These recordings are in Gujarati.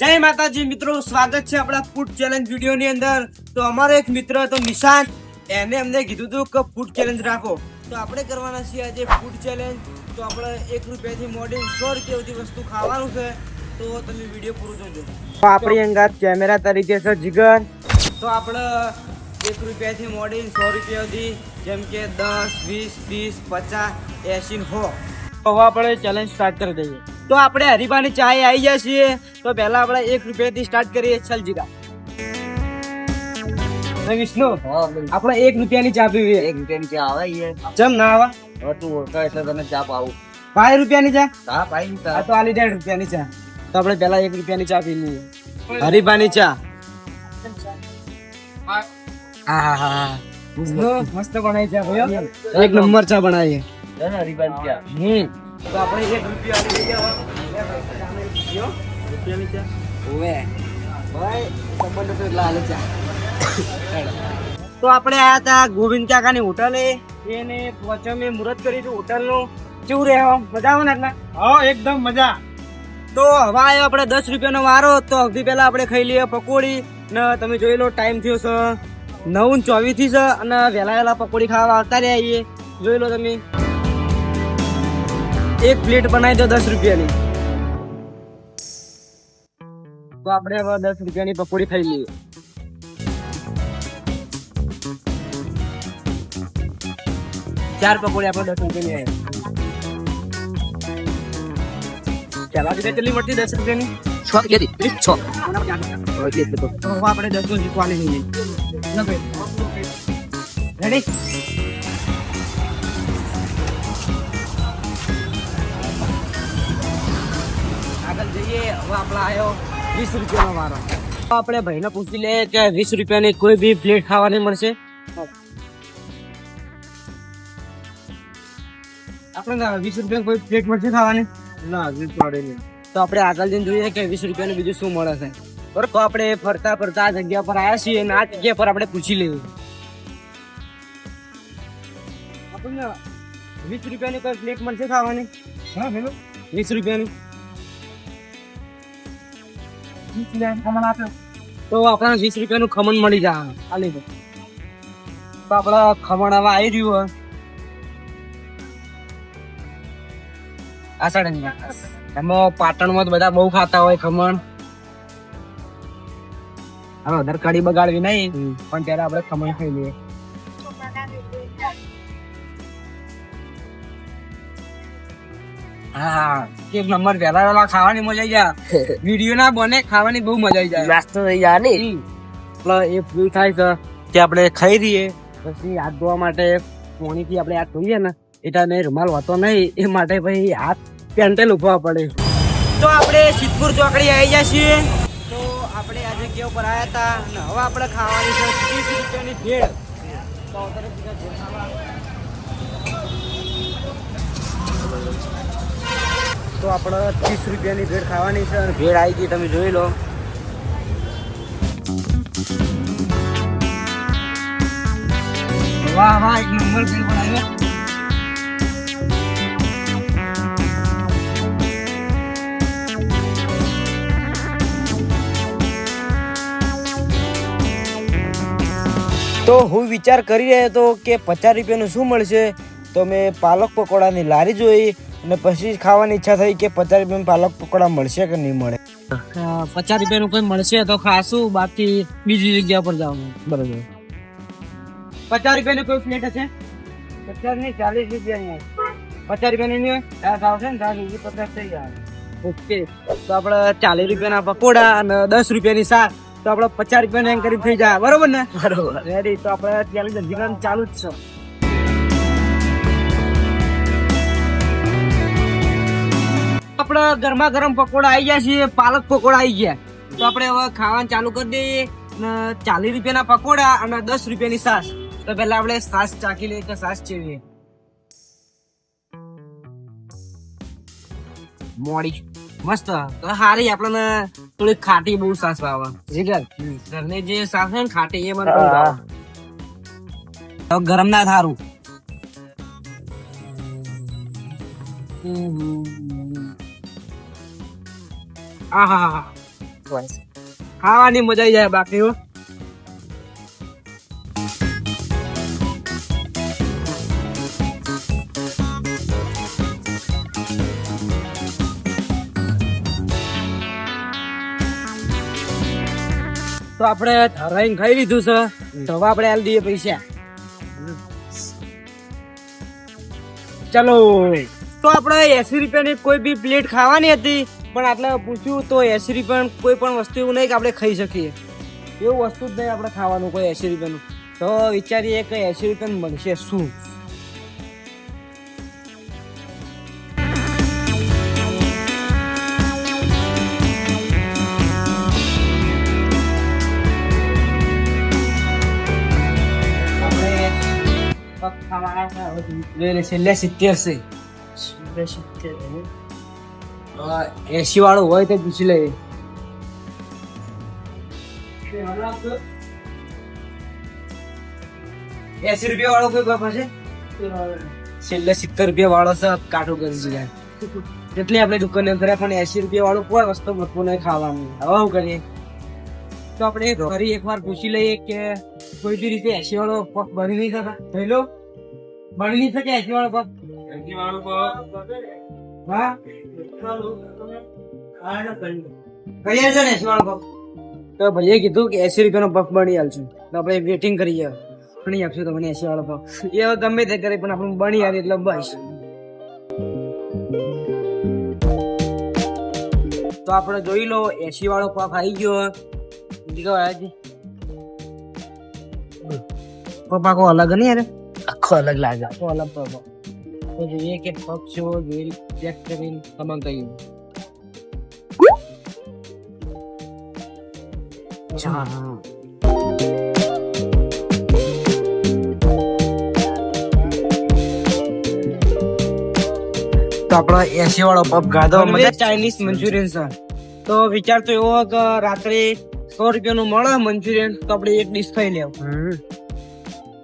જય માતાજી મિત્રો, સ્વાગત છે આપણા ફૂડ ચેલેન્જ વિડીયો ની અંદર. તો અમારો એક મિત્ર હતો નિશાંત, એને અમને કીધું હતું કે ફૂડ ચેલેન્જ રાખો. તો આપણે કરવાના છીએ આજે ફૂડ ચેલેન્જ. તો આપણે 1 રૂપિયાથી મોડી 100 રૂપિયા સુધી વસ્તુ ખાવાનું છે. તો તમે વિડીયો પૂરો જોજો. તો આપણી અંગાત કેમેરા તરીકે છે જીગર. તો આપણે 1 રૂપિયાથી મોડી 100 રૂપિયા સુધી, જેમ કે 10, 20, 30, 50, 80, 100. હવે આપણે ચેલેન્જ સ્ટાર્ટ કરી દઈએ. તો આપણે હરીફાની ચાય આવી જાય છીએ. તો પહેલા આપણે 1 રૂપિયાથી સ્ટાર્ટ કરીએ. ચાલ જીગા. વિષ્ણુ, આપણે 1 રૂપિયાની ચા પીવી. 1 રૂપિયાની ચા આવે યાર. ચમ ના આવે? હવે તું ઓળખા એટલે તને ચા પાવું. 5 રૂપિયાની ચા? હા પાઈ આ તો આલી 1.5 રૂપિયાની ચા. તો આપણે પહેલા 1 રૂપિયાની ચા પી લઈએ. હરીફાની ચા. હા મસ્ત બનાવી ચા ભાઈ. 1 નંબર ચા બનાવી. હરીબાન ચા. તો આપણે 1 રૂપિયાની લઈ આવવાનું. રૂપિયાની ચા. ઓવે ભાઈ સંબંધ તો એટલા હાલે ચા. તો આપણે આયા હતા ગોવિંદ કાકાની હોટલે. એને પોચમે મુહૂર્ત કરી હતું હોટલનું. કેવું રહે? મજા આવે ને? એટલે હા એકદમ મજા. તો હવે આવ્યો આપણે 10 રૂપિયાનો વારો. તો સૌથી પહેલા આપણે ખાઈ લઈએ પકોડી. ને તમે જોઈ લો, ટાઈમ થયો છે 9:24 થી છે અને વહેલા પકોડી ખાવા આવતા રહ્યા. જોઈ લો તમે. એક પ્લેટ બનાવી દો 10 રૂપિયાની. તો આપણે હવે 10 રૂપિયાની પકોડી ખાઈ લઈએ. ચાર પકોડી આપણે 10 રૂપિયાની આવી. ચાલો કેટલી મળતી 10 રૂપિયાની? 6 કેટલી? 6. તો હવે આપણે 10 નું જીતવાની લઈએ. રેડી? આગળ જઈએ. હવે આપણે આવ્યો 20 રૂપિયાનો વારો. આપણે ભાઈને પૂછી લે કે 20 રૂપિયાની કોઈ બી પ્લેટ ખાવાની મળશે? આપણે 20 રૂપિયા કોઈ પ્લેટ મળશે ખાવાની? ના, મળે નહીં. તો આપણે આગળ જઈને જોઈએ કે 20 રૂપિયાનું બીજું શું મળે છે. બરાબર, તો આપણે ફરતા ફરતા આ જગ્યા પર આવ્યા છીએ અને આ જગ્યા પર આપણે પૂછી લઈએ. આપણને 20 રૂપિયાની કોઈ પ્લેટ મળશે ખાવાની? હા 20 રૂપિયાની. તો આપણા 20 રૂપિયાનું ખમણ મળી જાય. ખાલી તો આપણા ખમણ હવે આવી રહ્યું. આ સાઈડ એમાં પાટણમાં બધા બહુ ખાતા હોય ખમણ. હવે અધર કઢી બગાડવી નહીં, પણ ત્યારે આપણે ખમણ ખાઈ લઈએ. હા, એક નંબર. વહેલા ખાવાની મજા આવી જાય. વિડીયો ના બને, ખાવાની બહુ મજા આવી જાય. નાસ્તો થઈ જાય ને. એટલે એ ફૂલ થાય છે કે આપણે ખાઈ રહીએ, પછી હાથ ધોવા માટે પાણીથી આપણે હાથ ધોઈએ ને એટલે રૂમાલ હોતો નહીં, એ માટે ભાઈ હાથ પેન્ટે લૂપવા પડે. તો આપણે સિદ્ધપુર ચોકડી આવી ગયા છીએ. તો આપણે આ જગ્યા ઉપર આવ્યા હતા અને હવે આપણે ખાવાની છે 30 રૂપિયાની ભેળ. તો તો આપણે 30 રૂપિયાની ભેળ ખાવાની છે અને ભેળ આવી ગઈ, તમે જોઈ લો. વાહ વાહ, એક નંબર ભેળ બનાવ્યો. તો હું વિચાર કરી રહ્યો હતો કે 50 રૂપિયાનું શું મળશે. તો મેં પાલક પકોડાની લારી જોઈ અને પછી ખાવાની ઈચ્છા થઈ કે 50 રૂપિયામાં પાલક પકોડા મળશે કે નહીં મળે. 50 રૂપિયાનું કોઈ મળશે તો ખાશું, બાકી બીજી જગ્યા પર જવાનું. બરોબર. 50 રૂપિયાની કોઈ પ્લેટ હશે? 50 નહીં, 40 રૂપિયાની. 50 રૂપિયાની નહીં હોય? આવશે ને 50 થઈ જાય. ઓકે, તો આપણે 40 રૂપિયાના પકોડા અને 10 રૂપિયાની શાક. તો આપણે 50 રૂપિયાનું એમ કરી થઈ જાય. બરોબર ને? બરોબર. રેડી. તો આપણે ચેલેન્જ હજી ચાલુ જ છે. આપણે ગરમા ગરમ પકોડા આવી ગયા છે. પાલક પકોડા આવી ગયા. તો આપણે હવે ખાવાનું ચાલુ કરી દઈએ. 40 રૂપિયાના પકોડા અને 10 રૂપિયાની છાશ. તો પહેલા આપણે છાશ ચાખી લઈએ કે છાશ ચેવી. મોડી મસ્ત. તો હારી આપણને થોડી ખાટી બહુ છાશ ભાવે. જીગર, ઘરની જે છાશ હોય ને ખાટી, એ મને બહુ ભાવે. તો ગરમ ના થારું. આહા હોય. ખાવાની મજા આવી જાય બાકી હો. તો આપણે ધરાઈને ખાઈ લીધું છે, તો હવે આપણે આલી દઈએ પૈસા. ચલો, તો આપણે 80 રૂપિયાની કોઈ બી પ્લેટ ખાવાની હતી, પણ આટલે પૂછ્યું તો 80 રૂપિયા કોઈ પણ વસ્તુ એવું નહીં કે આપણે ખાઈ શકીએ. એવું વસ્તુ જ નહીં આપણે ખાવાનું કોઈ 80 રૂપિયાનું. તો વિચારીએ કે 80 રૂપિયાનું મળશે શું. છેલ્લે 70 છે. 80 વાળું હોય તો પૂછી લઈએ. 80 રૂપિયા વાળો કોઈ બાપા છે? છેલ્લે 70 રૂપિયા વાળો છે, કાઠું કરી દીધા. જેટલી આપણે દુકાને કર્યા પણ 80 રૂપિયા વાળું કોઈ વસ્તુ બચવું નહીં ખાવાનું. હવે શું કરીએ? તો આપણે ફરી એકવાર પૂછી લઈએ કે કોઈ બી રીતે 80 વાળો પગ બની નહીં થતા. જોઈ લો, બની નહીં શકે 80 વાળો પગ. 80 વાળો પગ હા કરીએ છે ને 80 વાળો પગ. તો ભાઈએ કીધું કે 80 રૂપિયાનો પફ બની આલશું. તો આપણે વેટિંગ કરીએ, બની આપશું તમને 80 વાળો પફ. એ હવે ગમે તે કરે પણ આપણું બની આવે એટલે બસ. તો આપણે જોઈ લો 80 વાળો પફ આવી ગયો. પપ્પા કો અલગ નહીં યાર, આખો અલગ લાગે. આખો અલગ પપ્પા. તો જોઈએ કે પફ છે જોઈ ચેક કરીને તમામ કહ્યું. તો આપણો 80 વાળો પફ ગાધો ચાઇનીઝ મંચુરિયન છે. તો વિચાર તો એવો કે રાત્રે 100 રૂપિયાનું મળે મંચુરિયન, તો આપણે એક ડીશ ખાઈ લેવું.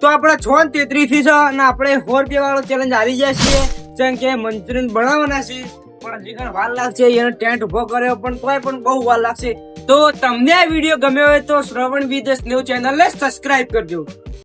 તો આપણે 6:33 થી છે અને આપણે 100 રૂપિયા વાળો ચેલેન્જ હારી જાય છીએ. જેમ કે મંચુરિયન બનાવવાના છે પણ હજી વાર લાગશે. એને ટેન્ટ ઉભો કર્યો પણ તોય પણ બહુ વાર લાગશે. તો તમને આ વિડીયો ગમ્યો હોય તો શ્રવણ વિદેશ ન્યૂઝ ચેનલને સબસ્ક્રાઇબ કરજો.